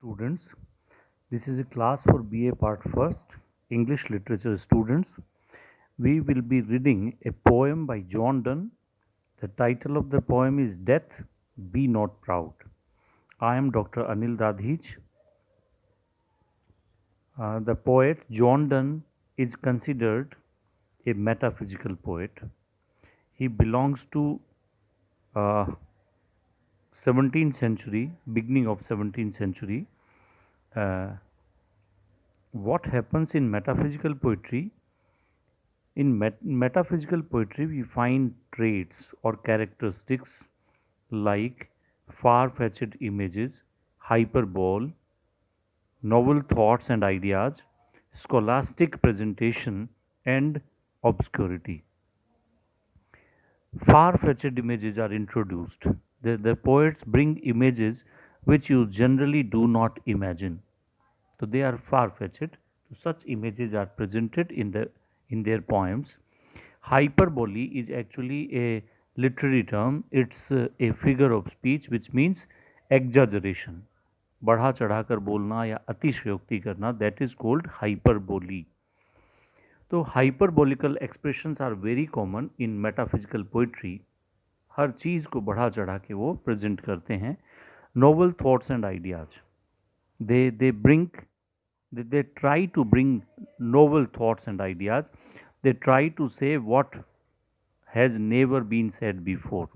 Students, this is a class for BA Part First, English Literature students. We will be reading a poem by John Donne. The title of the poem is Death, Be Not Proud. I am Dr. Anil Dadhij. The poet John Donne is considered a metaphysical poet. He belongs to uh, 17th century, beginning of 17th century. Uh, what happens in metaphysical poetry? In metaphysical poetry, we find traits or characteristics like far fetched images, hyperbole, novel thoughts and ideas, scholastic presentation, and obscurity. Far fetched images are introduced. The poets bring images which you generally do not imagine. So they are far fetched. Such images are presented in their poems. Hyperbole is actually a literary term. It's a figure of speech which means exaggeration. बढ़ा चढ़ाकर बोलना या अतिशयोक्ति करना, that is called hyperbole. तो hyperbolical expressions are very common in metaphysical poetry. हर चीज़ को बढ़ा चढ़ा के वो प्रेजेंट करते हैं. Novel thoughts and ideas. They bring they try to bring novel thoughts and ideas. They try to say what has never been said before.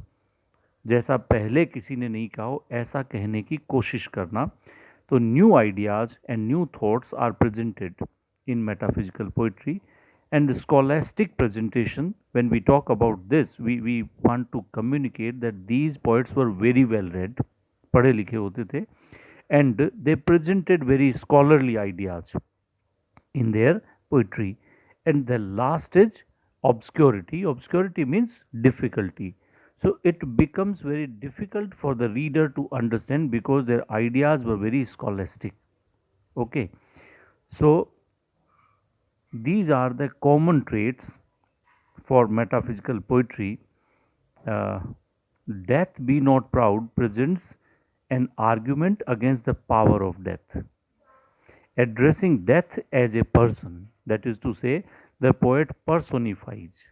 जैसा पहले किसी ने नहीं कहा हो ऐसा कहने की कोशिश करना. तो new ideas and new thoughts are presented in metaphysical poetry. And scholastic presentation, when we talk about this, we want to communicate that these poets were very well read, पढ़े लिखे होते थे, and they presented very scholarly ideas in their poetry. And the last is obscurity. Obscurity means difficulty. So it becomes very difficult for the reader to understand because their ideas were very scholastic. Okay, so these are the common traits for metaphysical poetry. uh, Death Be Not Proud presents an argument against the power of death, addressing death as a person. That is to say, the poet personifies.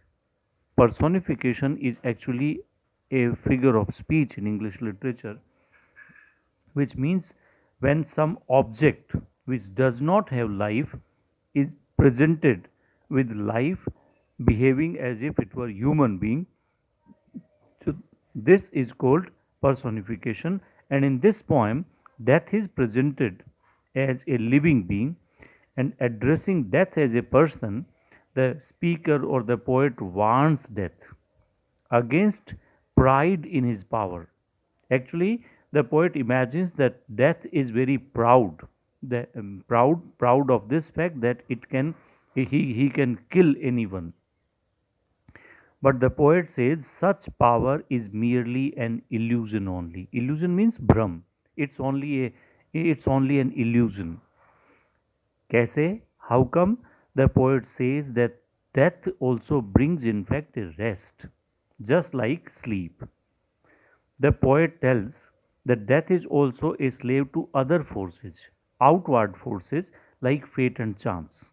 Personification is actually a figure of speech in English literature, which means when some object which does not have life is presented with life, behaving as if it were human being. So this is called personification. And in this poem, death is presented as a living being, and addressing death as a person, the speaker or the poet warns death against pride in his power. Actually, the poet imagines that death is very proud, proud of this fact that he can kill anyone. But the poet says such power is merely an illusion only. Illusion means Brahm. It's only an illusion. Kaise? How come? The poet says that death also brings in fact a rest, just like sleep. The poet tells that death is also a slave to other forces, outward forces like fate and chance.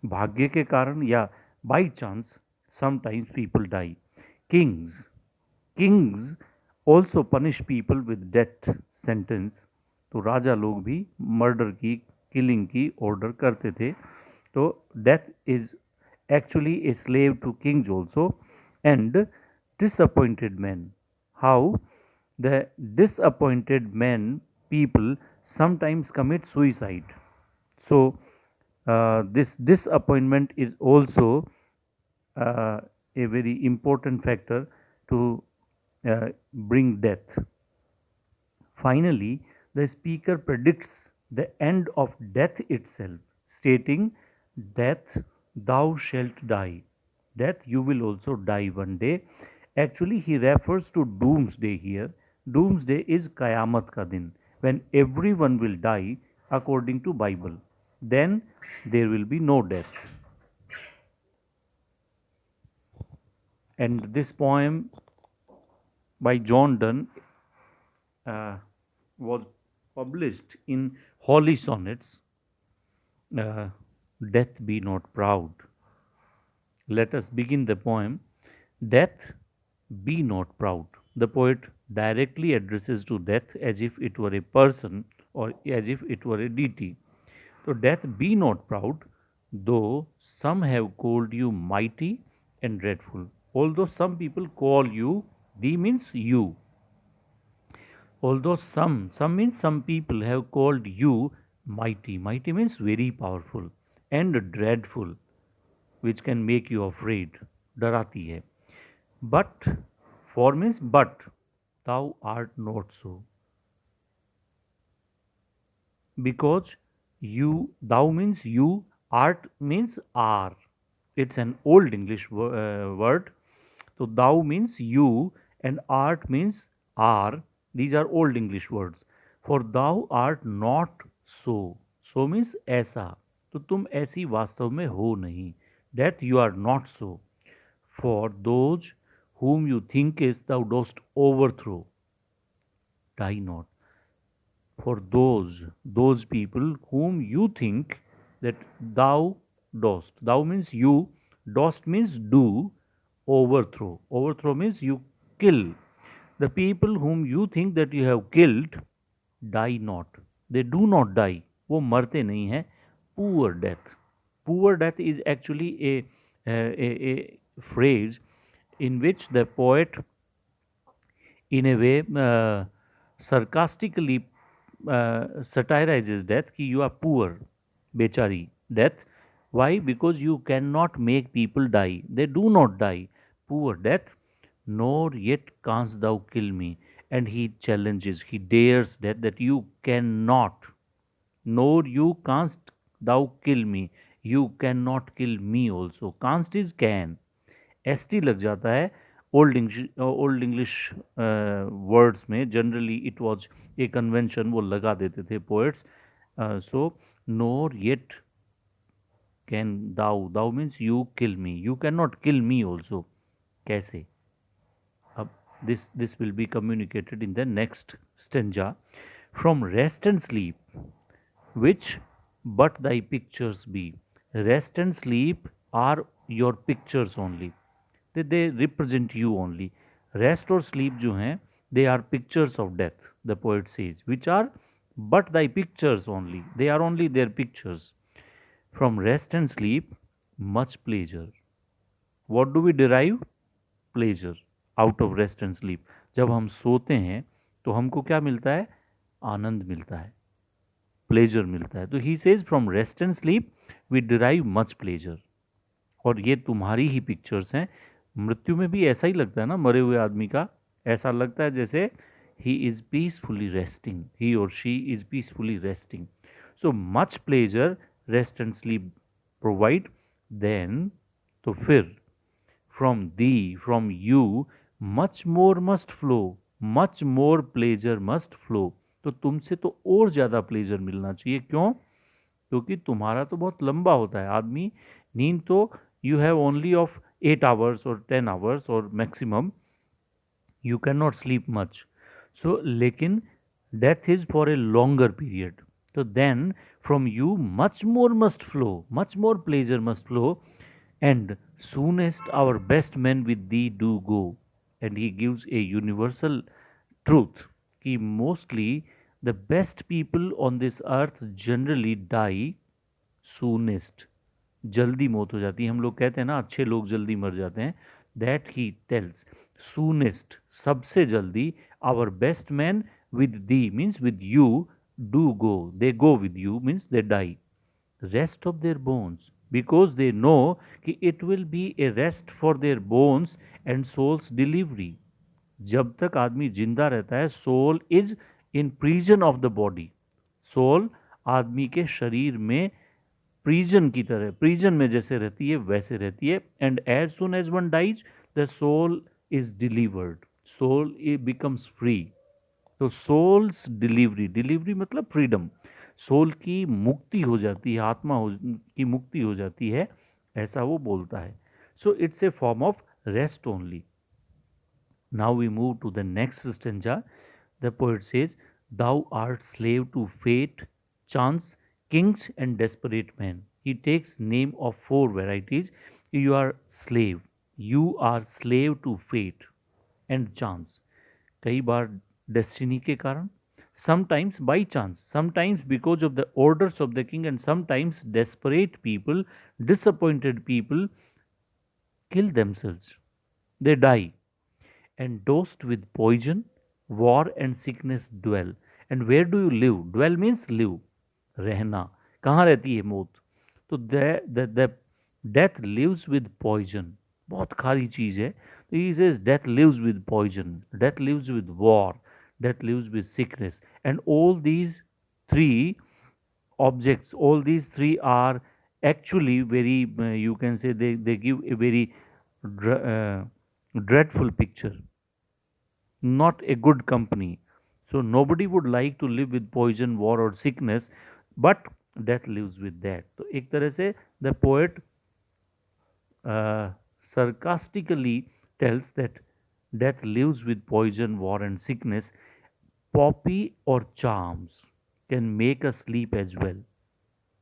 भाग्य के कारण या by chance sometimes people die. Kings kings also punish people with death sentence. तो राजा लोग भी murder की, killing की order करते थे. तो death is actually a slave to kings also. And disappointed men, how the disappointed men, people sometimes commit suicide. So this disappointment is also uh, a very important factor to bring death. Finally, the speaker predicts the end of death itself, stating, Death, thou shalt die. Death, you will also die one day. Actually, he refers to doomsday here. Doomsday is Qayamat ka din, when everyone will die according to Bible. Then there will be no death. And this poem by John Donne uh, was published in holy sonnets, uh, Death be not proud. Let us begin the poem. Death, be not proud. The poet directly addresses to death as if it were a person or as if it were a deity. So, death, be not proud, though some have called you mighty and dreadful. Although some people call you, thee means you. Although some means some people have called you mighty. Mighty means very powerful and dreadful, which can make you afraid. डराती है. But, for means but, thou art not so. Because thou means you, art means are. It's an old English word. So thou means you and art means are. These are old English words. For thou art not so. So means ऐसा. तो तुम ऐसी वास्तव में हो नहीं. That you are not so. For those whom you thinkest thou dost overthrow, die not. For those people whom you think that thou dost. Thou means you, dost means do, overthrow. Overthrow means you kill. The people whom you think that you have killed die not. They do not die. वो मरते नहीं हैं. Poor death. Poor death is actually a phrase in which the poet, in a way, sarcastically satirizes death कि you are poor, bechari, death. Why? Because you cannot make people die. They do not die. Poor death, nor yet canst thou kill me. And he challenges, he dares death that you cannot, nor you canst thou kill me. You cannot kill me also. Canst is can. S लग जाता है. Old English words में generally it was a convention, वो लगा देते थे poets. So nor yet can thou. Thou means you kill me. You can not kill me also. कैसे? अब this will be communicated in the next stanza. From rest and sleep which but thy pictures be. Rest and sleep are your pictures only. They represent you only. Rest or sleep जो हैं, they are pictures of death, the poet says, which are but thy pictures only. They are only their pictures. From rest and sleep, much pleasure. What do we derive? Pleasure out of rest and sleep. जब हम सोते हैं तो हमको क्या मिलता है? आनंद मिलता है, प्लेजर मिलता है. तो he says from rest and sleep we derive much pleasure. और ये तुम्हारी ही पिक्चर्स हैं. मृत्यु में भी ऐसा ही लगता है ना, मरे हुए आदमी का ऐसा लगता है जैसे he is peacefully resting, he और she is peacefully resting. So much pleasure rest and sleep provide. Then तो फिर from thee, from you, much more must flow. Much more pleasure must flow. तो तुमसे तो और ज़्यादा प्लेजर मिलना चाहिए. क्यों? क्योंकि तुम्हारा तो बहुत लंबा होता है. आदमी नींद तो you have only of 8 hours और 10 hours और maximum. You can not sleep much. So लेकिन death is for a longer period. तो then from you much more must flow, much more pleasure must flow. And soonest our best men with thee do go. And he gives a universal truth कि mostly the best people on this earth generally die soonest. जल्दी मौत हो जाती है. हम लोग कहते हैं ना अच्छे लोग जल्दी मर जाते हैं. दैट ही टेल्स soonest, सबसे जल्दी. our best men with thee means with you do go. They go with you means they die. Rest of their bones, because they know कि it will be a rest for their bones and soul's delivery. जब तक आदमी जिंदा रहता है, soul is in prison of the body. Soul आदमी के शरीर में प्रिजन की तरह, प्रिजन में जैसे रहती है वैसे रहती है. And as soon as one dies the soul is delivered. Soul becomes free. तो सोल्स डिलीवरी, डिलीवरी मतलब फ्रीडम. सोल की मुक्ति हो जाती है, आत्मा की मुक्ति हो जाती है, ऐसा वो बोलता है. So it's a form of rest only. Now we move to the next stanza. The poet says, Thou art slave to fate, chance, kings, and desperate men. He takes name of four varieties. You are slave. You are slave to fate and chance. कई बार destiny के कारण, sometimes by chance, sometimes because of the orders of the king, and sometimes desperate people, disappointed people kill themselves. They die. And dosed with poison, war and sickness dwell. And where do you live? Dwell means live. रहना. कहाँ रहती है मौत? तो the death lives with poison. बहुत खारी चीज है. तो he says death lives with poison. Death lives with war. Death lives with sickness. And all these three objects, all these three are actually very, you can say, they give a very dreadful picture, not a good company. So nobody would like to live with poison, war, or sickness, but death lives with that. तो एक तरह से the poet sarcastically tells that death lives with poison, war, and sickness. Poppy or charms can make us sleep as well.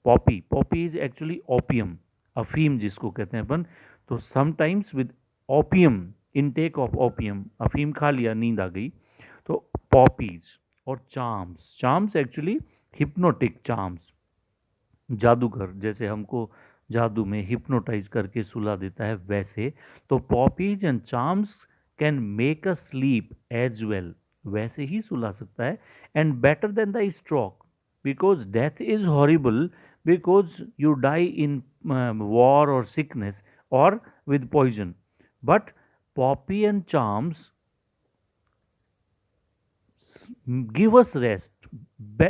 Poppy is actually opium, अफीम जिसको कहते हैं अपन. तो sometimes with opium, intake of opium, अफीम खा लिया, नींद आ गई. तो पॉपीज और charms, charms actually hypnotic charms, जादूगर जैसे हमको जादू में हिप्नोटाइज करके सुला देता है वैसे. तो poppies and charms can make a sleep as well, वैसे ही सुला सकता है. And better than the stroke, because death is horrible, because you die in war और सिकनेस और with poison. But poppy and charms give us rest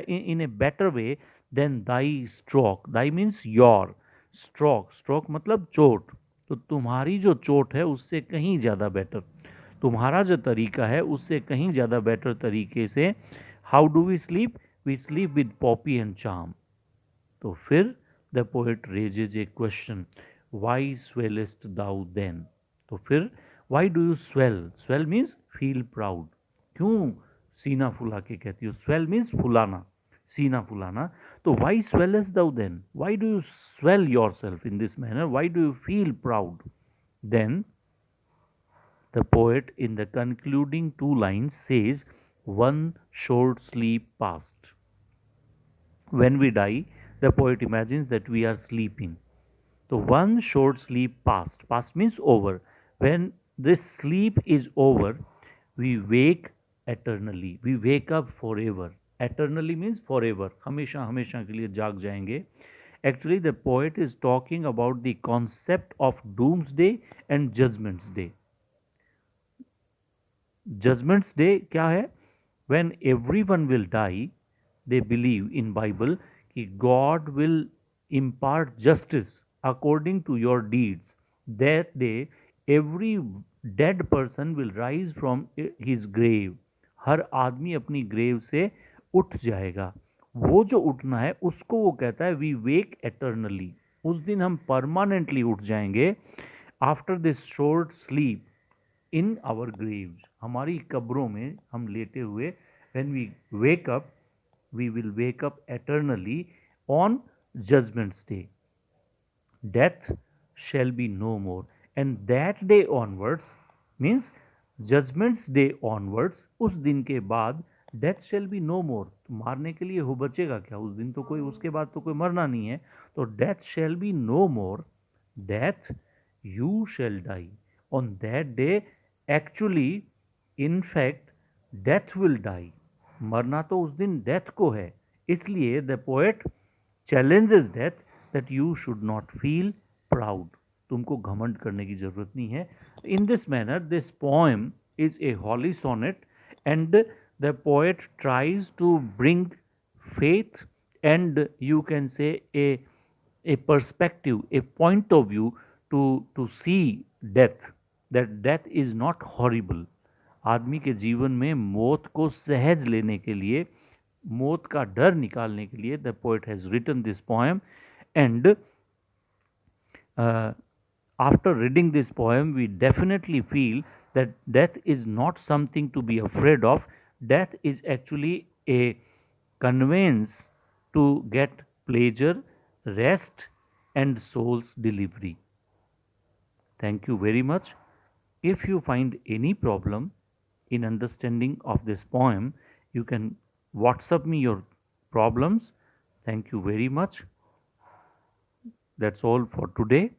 in a better way than thy stroke. Thy means your. Stroke, stroke मतलब चोट. तो तुम्हारी जो चोट है उससे कहीं ज़्यादा बेटर, तुम्हारा जो तरीका है उससे कहीं ज़्यादा बेटर तरीके से. How do we sleep? We sleep with poppy and charm. तो फिर the poet raises a question, why swellest thou then? तो फिर why do you swell? Swell means feel proud. क्यों सीना फुला के कहती हो? स्वेल मीन्स फुलाना, सीना फुलाना. तो why swellest thou then? Why do you swell yourself in this manner? Why do you feel proud? Then the poet in the concluding two lines says, one short sleep past. When we die, the poet imagines that we are sleeping. So one short sleep past. Past means over. When this sleep is over, we wake eternally. We wake up forever. Eternally means forever. हमेशा हमेशा के लिए जाग जाएंगे. Actually, the poet is talking about the concept of doomsday and judgment's day. Judgment's day क्या है? When everyone will die, they believe in Bible कि God will impart justice according to your deeds. That day, every dead person will rise from his grave. हर आदमी अपनी grave से उठ जाएगा. वो जो उठना है उसको वो कहता है वी वेक एटर्नली. उस दिन हम परमानेंटली उठ जाएंगे. After this short sleep in our graves, हमारी कब्रों में हम लेटे हुए, when we wake up, we will wake up eternally on judgement's day. Death shall be no more, and that day onwards means judgments day onwards, उस दिन के बाद death shall be no more. तो मारने के लिए हो बचेगा क्या उस दिन? तो कोई उसके बाद तो कोई मरना नहीं है. तो death shall be no more. Death you shall die on that day. Actually, in fact, death will die. मरना तो उस दिन डेथ को है. इसलिए the poet challenges death that you should not feel proud. तुमको घमंड करने की जरूरत नहीं है. In this manner, this poem is a holy sonnet, and the poet tries to bring faith and, you can say, a perspective, a point of view to see death, that death is not horrible. आदमी के जीवन में मौत को सहज लेने के लिए, मौत का डर निकालने के लिए the poet has written this poem. And after reading this poem, we definitely feel that death is not something to be afraid of. Death is actually a conveyance to get pleasure, rest, and soul's delivery. Thank you very much. If you find any problem in understanding of this poem, you can WhatsApp me your problems. Thank you very much. That's all for today.